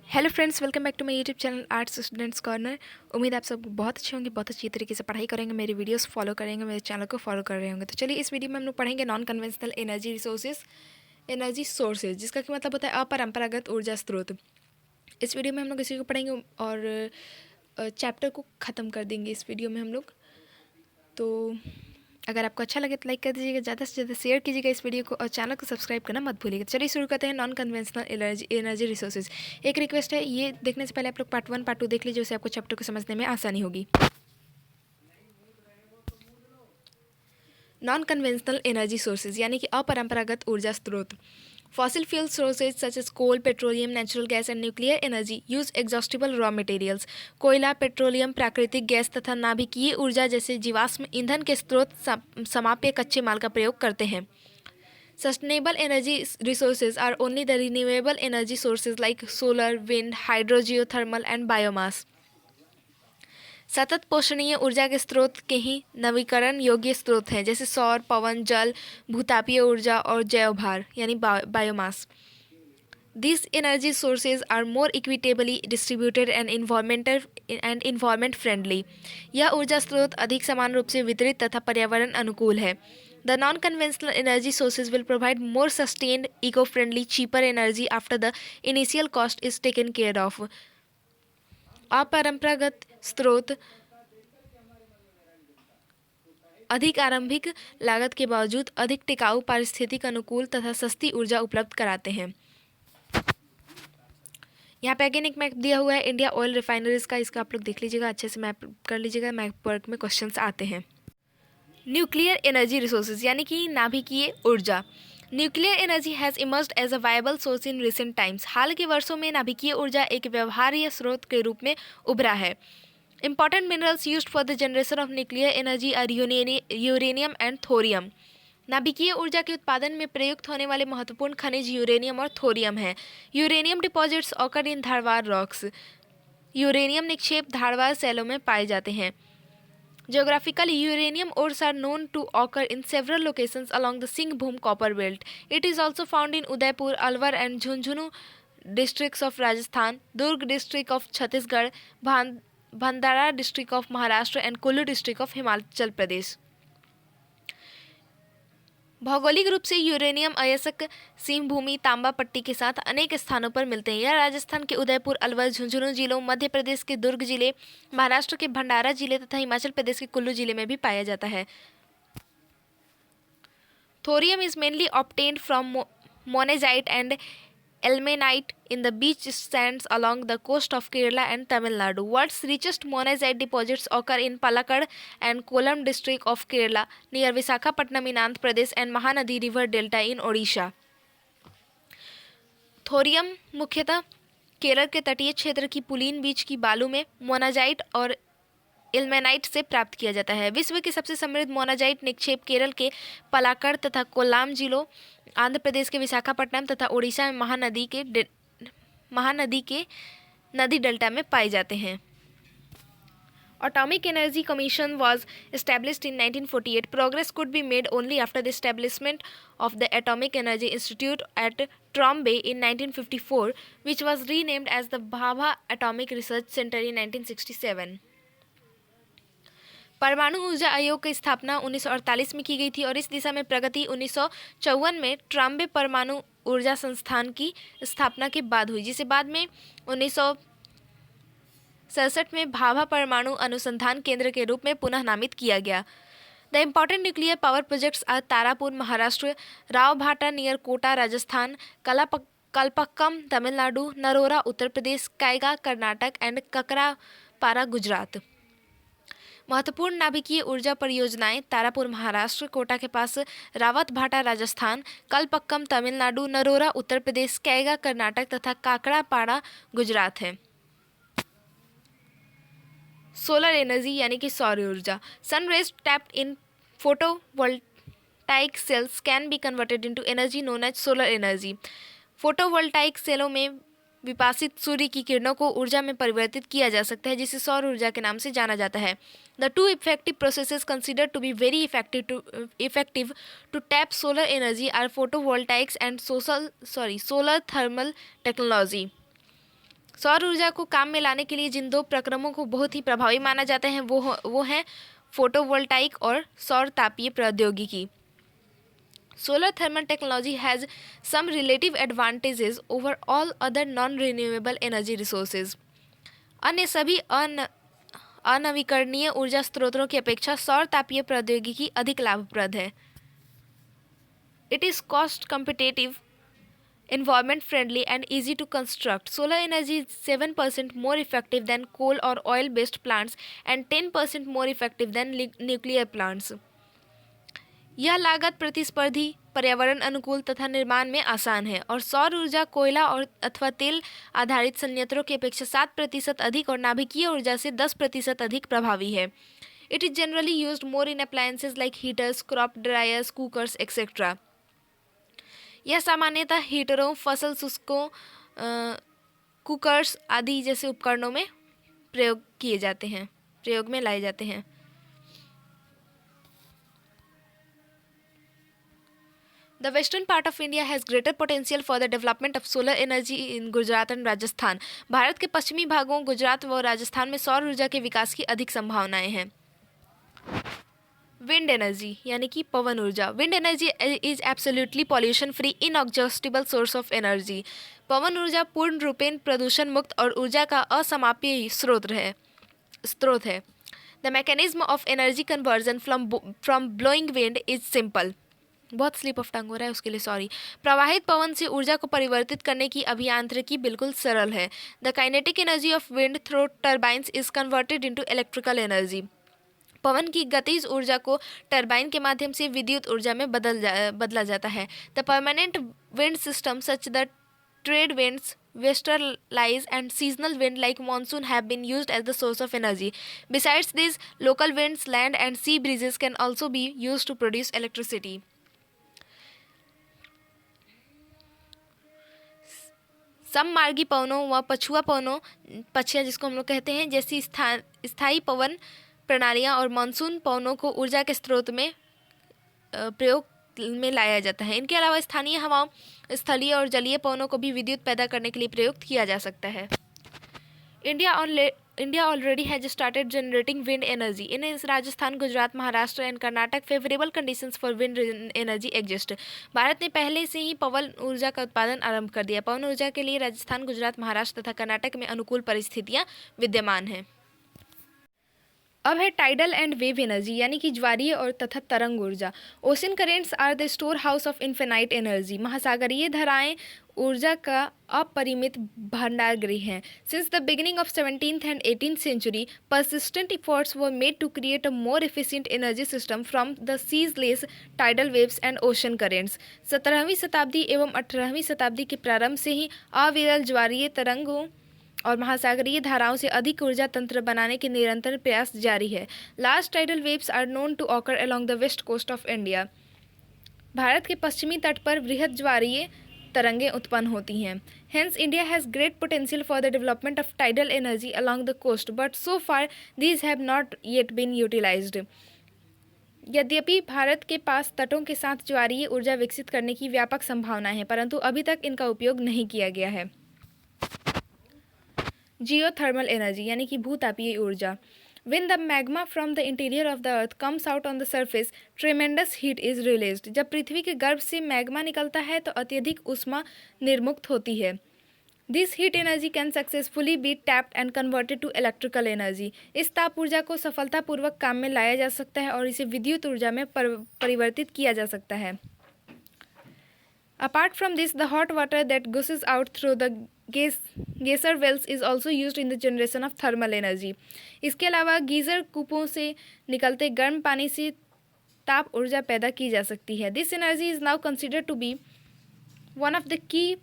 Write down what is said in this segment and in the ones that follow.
Hello friends, welcome back to my YouTube channel arts students corner. उम्मीद आप सब बहुत अच्छे होंगे, बहुत अच्छी तरीके से पढ़ाई करेंगे, मेरी वीडियोस फॉलो करेंगे, मेरे चैनल को फॉलो कर रहे होंगे। तो चलिए इस वीडियो में हम लोग पढ़ेंगे नॉन कन्वेंशनल एनर्जी सोर्सेज, जिसका कि मतलब होता है अपरंपरागत ऊर्जा स्रोत। इस वीडियो में हम लोग इसी को पढ़ेंगे और चैप्टर को ख़त्म कर देंगे इस वीडियो में हम लोग। तो अगर आपको अच्छा लगे तो लाइक कर दीजिएगा, ज़्यादा से ज़्यादा शेयर कीजिएगा इस वीडियो को और चैनल को सब्सक्राइब करना मत भूलिएगा। चलिए शुरू करते हैं नॉन कन्वेंशनल एनर्जी रिसोर्सेज। एक रिक्वेस्ट है, ये देखने से पहले आप लोग पार्ट 1 पार्ट 2 देख लीजिए, उससे आपको चैप्टर को समझने में आसानी होगी। नॉन कन्वेंशनल एनर्जी सोर्सेज यानी कि अपरंपरागत ऊर्जा स्रोत। Fossil fuel sources such as coal, petroleum, natural gas and nuclear energy use exhaustible raw materials. कोयला, पेट्रोलियम, प्राकृतिक गैस तथा नाभिकीय ऊर्जा जैसे जीवाश्म ईंधन के स्रोत समाप्य कच्चे माल का प्रयोग करते हैं। Sustainable energy resources are only the renewable energy sources like solar, wind, hydro, geothermal and biomass. सतत पोषणीय ऊर्जा के स्रोत के ही नवीकरण योग्य स्रोत हैं, जैसे सौर, पवन, जल, भूतापीय ऊर्जा और जैवभार यानी biomass. These energy sources are more equitably distributed and environment friendly. यह ऊर्जा स्रोत अधिक समान रूप से वितरित तथा पर्यावरण अनुकूल है। The non-conventional energy sources will provide more sustained, eco-friendly, cheaper energy after the initial cost is taken care of. अपरंपरागत स्रोत अधिक आरंभिक लागत के बावजूद अधिक टिकाऊ, पारिस्थितिक अनुकूल तथा सस्ती ऊर्जा उपलब्ध कराते हैं। यहाँ पे अगेन एक मैप दिया हुआ है इंडिया ऑयल रिफाइनरीज का, इसका आप लोग देख लीजिएगा, अच्छे से मैप कर लीजिएगा। मैप वर्क में क्वेश्चंस आते हैं। न्यूक्लियर एनर्जी रिसोर्सेज यानी कि नाभिकीय ऊर्जा। Nuclear energy has emerged as a viable source in recent times. हाल के वर्षों में नाभिकीय ऊर्जा एक व्यवहार्य स्रोत के रूप में उभरा है। Important minerals used for the generation of nuclear energy are uranium and thorium. नाभिकीय ऊर्जा के उत्पादन में प्रयुक्त होने वाले महत्वपूर्ण खनिज यूरेनियम और थोरियम हैं। Uranium deposits occur in Dharwar rocks. Uranium निक्षेप धारवार सेलों में पाए जाते हैं। Geographically, uranium ores are known to occur in several locations along the Singhbhum copper belt. It is also found in Udaipur, Alwar and Jhunjhunu districts of Rajasthan, Durg district of Chhattisgarh, Bhandara district of Maharashtra and Kullu district of Himachal Pradesh. भौगोलिक रूप से uranium अयस्क सीम भूमि तांबा पट्टी के साथ अनेक स्थानों पर मिलते हैं। यह राजस्थान के उदयपुर, अलवर, झुंझुनू जिलों, मध्य प्रदेश के दुर्ग जिले, महाराष्ट्र के भंडारा जिले तथा हिमाचल प्रदेश के कुल्लू जिले में भी पाया जाता है। Thorium is mainly obtained from monazite and ilmenite in the beach sands along the coast of Kerala and Tamil Nadu. World's richest monazite deposits occur in Palakkad and Kollam district of Kerala, near Visakhapatnam in Andhra Pradesh and Mahanadi River Delta in Odisha. Thorium मुख्यतः केरल के तटीय क्षेत्र की पुलीन बीच की बालू में monazite और ilmenite से प्राप्त किया जाता है। विश्व के सबसे समृद्ध मोनाजाइट निक्षेप केरल के पलाक्कड़ तथा कोल्लाम जिलों, आंध्र प्रदेश के विशाखापट्टनम तथा उड़ीसा में महानदी के नदी डेल्टा में पाए जाते हैं। Atomic Energy Commission was established in 1948. Progress could be made only after the establishment of the Atomic Energy Institute at Trombay in 1954, which was renamed as the Bhabha Atomic Research Center in 1967. परमाणु ऊर्जा आयोग की स्थापना 1948 में की गई थी और इस दिशा में प्रगति 1954 में ट्राम्बे परमाणु ऊर्जा संस्थान की स्थापना के बाद हुई, जिसे बाद में 1967 में भाभा परमाणु अनुसंधान केंद्र के रूप में पुनः नामित किया गया। The important nuclear power projects are Tarapur Maharashtra, Rawatbhata near Kota Rajasthan, Kalpakkam Tamil Nadu, Narora Uttar Pradesh, Kaiga Karnataka and Kakrapar Gujarat. महत्वपूर्ण नाभिकीय ऊर्जा परियोजनाएं तारापुर महाराष्ट्र, कोटा के पास रावतभाटा राजस्थान, कलपक्कम तमिलनाडु, नरोरा उत्तर प्रदेश, कैगा कर्नाटक तथा काकड़ापाड़ा गुजरात है। सोलर एनर्जी यानी कि सौर ऊर्जा। Sun rays tapped in photovoltaic cells can be converted into energy known as solar energy. Photovoltaic सेलों में विपासित सूर्य की किरणों को ऊर्जा में परिवर्तित किया जा सकता है, जिसे सौर ऊर्जा के नाम से जाना जाता है। The two effective processes considered to be very effective to tap solar energy are photovoltaics and solar thermal technology. सौर ऊर्जा को काम में लाने के लिए जिन दो प्रक्रमों को बहुत ही प्रभावी माना जाता है वो हैं फोटोवोल्टाइक और सौर तापीय प्रौद्योगिकी। Solar thermal technology has some relative advantages over all other non renewable energy resources. अन्य सभी अनवीकरणीय ऊर्जा स्रोतों की अपेक्षा सौर तापीय प्रौद्योगिकी अधिक लाभप्रद है। It is cost competitive, environment friendly and easy to construct. Solar energy is 7% more effective than coal or oil based plants and 10% more effective than nuclear plants. यह लागत प्रतिस्पर्धी, पर्यावरण अनुकूल तथा निर्माण में आसान है और सौर ऊर्जा कोयला और अथवा तेल आधारित संयंत्रों की अपेक्षा 7% अधिक और नाभिकीय ऊर्जा से 10% अधिक प्रभावी है। It is generally used more in appliances like heaters, crop dryers, cookers, etc. यह सामान्यतः हीटरों, फसल शुष्कों, कुकर्स आदि जैसे उपकरणों में प्रयोग में लाए जाते हैं। The western part of India has greater potential for the development of solar energy in Gujarat and Rajasthan. Bharat के पश्चिमी भागों गुजरात व राजस्थान में सौर ऊर्जा के विकास की अधिक संभावनाएं हैं। विंड एनर्जी यानी कि पवन ऊर्जा। Wind energy is absolutely pollution free inexhaustible source of energy. पवन ऊर्जा पूर्ण रूपेण प्रदूषण मुक्त और ऊर्जा का असमाप्य स्रोत है। The mechanism of energy conversion from blowing wind is simple. बहुत स्लिप ऑफ टंग हो रहा है, उसके लिए सॉरी। प्रवाहित पवन से ऊर्जा को परिवर्तित करने की अभियांत्रिकी बिल्कुल सरल है। The kinetic energy of wind through turbines is converted into electrical energy. पवन की गतिज ऊर्जा को टरबाइन के माध्यम से विद्युत ऊर्जा में बदला जाता है। The permanent wind system such the trade winds, westerlies and seasonal wind like monsoon have been used as the source of energy. Besides this, local winds, land and sea breezes can also be used to produce electricity. सममार्गी पवनों व पछुआ पवनों, पछिया जिसको हम लोग कहते हैं, जैसी स्थायी पवन प्रणालियाँ और मानसून पवनों को ऊर्जा के स्रोत में प्रयोग में लाया जाता है। इनके अलावा स्थानीय हवाओं, स्थलीय और जलीय पवनों को भी विद्युत पैदा करने के लिए प्रयुक्त किया जा सकता है। India already has started generating wind energy. In Rajasthan, Gujarat, Maharashtra and Karnataka, favorable conditions for wind energy exist. Bharat ने पहले से ही पवन ऊर्जा का उत्पादन आरंभ कर दिया। पवन ऊर्जा के लिए राजस्थान, गुजरात, महाराष्ट्र तथा कर्नाटक में अनुकूल परिस्थितियाँ विद्यमान हैं। अब है टाइडल एंड वेव एनर्जी यानी कि ज्वारीय और तथा तरंग ऊर्जा। Ocean currents are the store house of infinite energy. महासागरीय धाराएं ऊर्जा का अपरिमित भंडार गृह हैं। Since the beginning of 17th and 18th century, persistent efforts were made to create a more efficient energy system from the seas-less tidal waves and ocean currents. 17वीं शताब्दी एवं 18वीं शताब्दी के प्रारंभ से ही अविरल ज्वारीय तरंगों और महासागरीय धाराओं से अधिक ऊर्जा तंत्र बनाने के निरंतर प्रयास जारी है। Large tidal waves are known to occur along the west coast of India. भारत के पश्चिमी तट पर बृहद ज्वारीय तरंगें उत्पन्न होती हैं। Hence India has great potential for the development of tidal energy along the coast, but so far these have not yet been utilised. यद्यपि भारत के पास तटों के साथ ज्वारीय ऊर्जा विकसित करने की व्यापक संभावना है, परंतु अभी तक इनका उपयोग नहीं किया गया है। जियोथर्मल एनर्जी यानी कि भूतापीय ऊर्जा। When the magma from the interior of the earth comes out on the surface, tremendous heat is released. जब पृथ्वी के गर्भ से मैग्मा निकलता है तो अत्यधिक ऊष्मा निर्मुक्त होती है। This heat energy can successfully be tapped and converted to electrical energy. इस ताप ऊर्जा को सफलतापूर्वक काम में लाया जा सकता है और इसे विद्युत ऊर्जा में परिवर्तित किया जा सकता है। Apart from this, the hot water that gushes out through the geyser wells is also used in the generation of thermal energy. इसके अलावा गीजर कूपों से निकलते गर्म पानी से ताप ऊर्जा पैदा की जा सकती है। This energy is now considered to be one of the key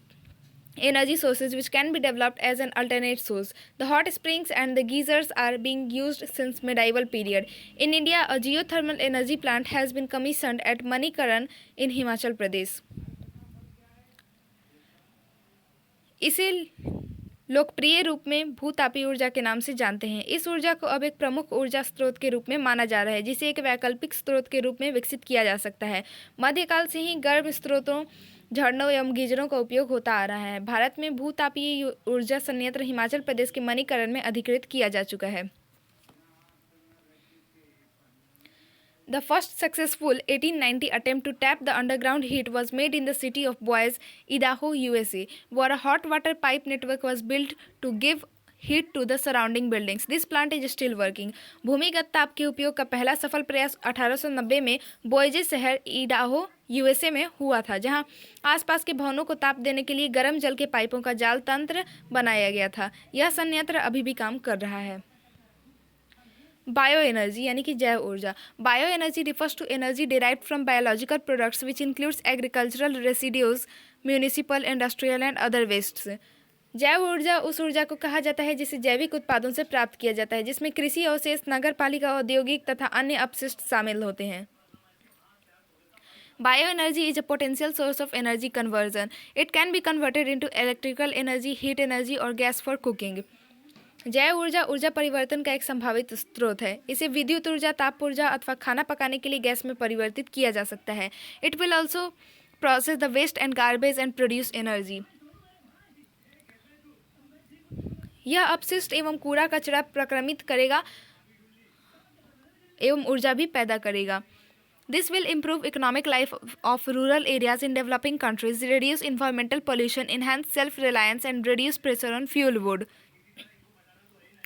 energy sources which can be developed as an alternate source. The hot springs and the geysers are being used since medieval period. In India, a geothermal energy plant has been commissioned at Manikaran in Himachal Pradesh. इसे लोकप्रिय रूप में भूतापीय ऊर्जा के नाम से जानते हैं। इस ऊर्जा को अब एक प्रमुख ऊर्जा स्रोत के रूप में माना जा रहा है, जिसे एक वैकल्पिक स्रोत के रूप में विकसित किया जा सकता है। मध्यकाल से ही गर्म स्रोतों झरनों एवं गीजरों का उपयोग होता आ रहा है। भारत में भूतापीय ऊर्जा संयंत्र हिमाचल प्रदेश के मणिकरण में अधिकृत किया जा चुका है। The first successful 1890 attempt to tap the underground heat was made in the city of Boise, Idaho, USA, where a hot water pipe network was built to give heat to the surrounding buildings. This plant is still working. भूमिगत ताप के उपयोग का पहला सफल प्रयास 1890 में बोइजे शहर इडाहो यूएसए में हुआ था, जहां आसपास के भवनों को ताप देने के लिए गर्म जल के पाइपों का जाल तंत्र बनाया गया था। यह संयंत्र अभी भी काम कर रहा है। बायो एनर्जी यानी कि जैव ऊर्जा। Bio energy refers to energy derived from biological products which includes agricultural residues, municipal, industrial and other wastes. जैव ऊर्जा उस ऊर्जा को कहा जाता है जिसे जैविक उत्पादों से प्राप्त किया जाता है, जिसमें कृषि अवशेष, नगरपालिका, औद्योगिक तथा अन्य अपशिष्ट शामिल होते हैं। Bioenergy is a potential source of energy conversion. It can be converted into electrical energy, heat energy or gas for cooking. जैव ऊर्जा ऊर्जा परिवर्तन का एक संभावित स्रोत है। इसे विद्युत ऊर्जा, ताप ऊर्जा अथवा खाना पकाने के लिए गैस में परिवर्तित किया जा सकता है। It will also process the waste and garbage and produce energy. यह अपशिष्ट एवं कूड़ा कचरा प्रक्रमित करेगा एवं ऊर्जा भी पैदा करेगा। This will improve economic life of rural areas in developing countries, reduce environmental pollution, enhance self-reliance and reduce pressure on fuel wood.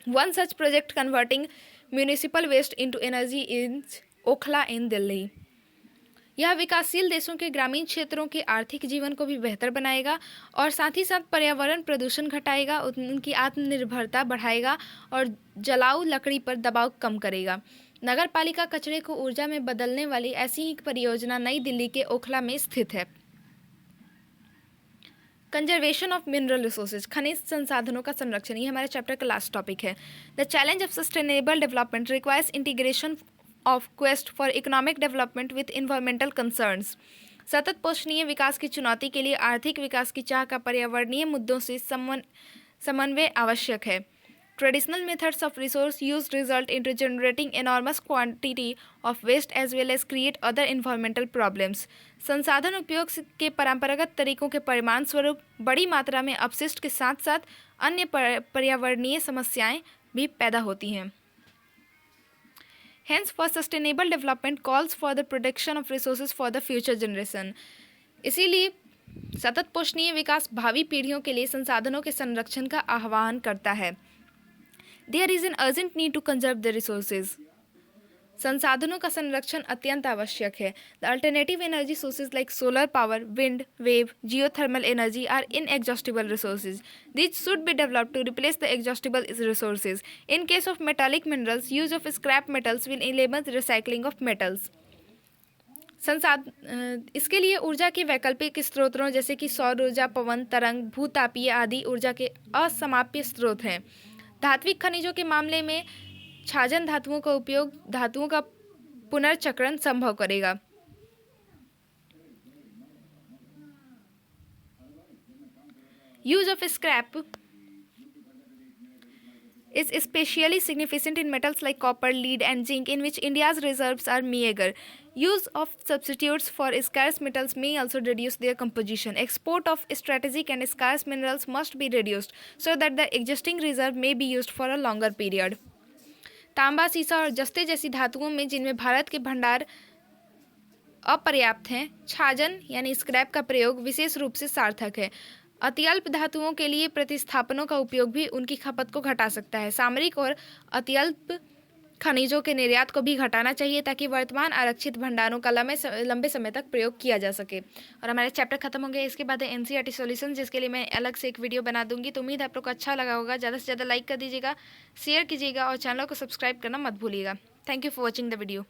One such project converting municipal waste into energy is Okhla in Delhi. यह विकासशील देशों के ग्रामीण क्षेत्रों के आर्थिक जीवन को भी बेहतर बनाएगा और साथ ही साथ पर्यावरण प्रदूषण घटाएगा, उनकी आत्मनिर्भरता बढ़ाएगा और जलाऊ लकड़ी पर दबाव कम करेगा। नगर पालिका कचरे को ऊर्जा में बदलने वाली ऐसी ही परियोजना नई दिल्ली के ओखला में स्थित है। कंजर्वेशन ऑफ मिनरल रिसोर्सेज, खनिज संसाधनों का संरक्षण, ये हमारे चैप्टर का लास्ट टॉपिक है। The challenge of sustainable development requires integration of quest for economic development with environmental concerns. सतत पोषणीय विकास की चुनौती के लिए आर्थिक विकास की चाह का पर्यावरणीय मुद्दों से समन्वय आवश्यक है। Traditional methods of resource use result into generating enormous quantity of waste as well as create other environmental problems. संसाधन उपयोग के परंपरागत तरीकों के परिणाम स्वरूप बड़ी मात्रा में अपशिष्ट के साथ साथ अन्य पर्यावरणीय समस्याएं भी पैदा होती हैं। Hence, for sustainable development calls for the protection of resources for the future generation. इसीलिए सतत पोषणीय विकास भावी पीढ़ियों के लिए संसाधनों के संरक्षण का आह्वान करता है। There is an urgent need to conserve the resources. संसाधनों का संरक्षण अत्यंत आवश्यक है। The alternative energy sources like solar power, wind, wave, geothermal energy are inexhaustible resources. These should be developed to replace the exhaustible resources. In case of metallic minerals, use of scrap metals will enable the recycling of metals. इसके लिए ऊर्जा के वैकल्पिक स्रोतों जैसे कि सौर ऊर्जा, पवन, तरंग, भूतापीय आदि ऊर्जा के असमाप्य स्रोत हैं। धात्विक खनिजों के मामले में छाजन धातुओं का उपयोग धातुओं का पुनर्चक्रण संभव करेगा। Use of scrap is especially significant in metals like copper, lead and zinc, in which India's reserves are meager. Use of substitutes for scarce metals may also reduce their composition. Export of strategic and scarce minerals must be reduced so that the existing reserve may be used for a longer period. तांबा, सीसा और जस्ते जैसी धातुओं में जिनमें भारत के भंडार अपर्याप्त हैं, छाजन यानी स्क्रैप का प्रयोग विशेष रूप से सार्थक है। अत्यल्प धातुओं के लिए प्रतिस्थापनों का उपयोग भी उनकी खपत को घटा सकता है। सामरिक और अत्यल्प खनिजों के निर्यात को भी घटाना चाहिए ताकि वर्तमान आरक्षित भंडारों का लंबे समय तक प्रयोग किया जा सके। और हमारे चैप्टर खत्म हो गए। इसके बाद है एनसीईआरटी सॉल्यूशन, जिसके लिए मैं अलग से एक वीडियो बना दूंगी। तो उम्मीद है आप लोग को अच्छा लगा होगा। ज़्यादा से ज़्यादा लाइक कर दीजिएगा, शेयर कीजिएगा और चैनल को सब्सक्राइब करना मत भूलिएगा। Thank you for watching the video.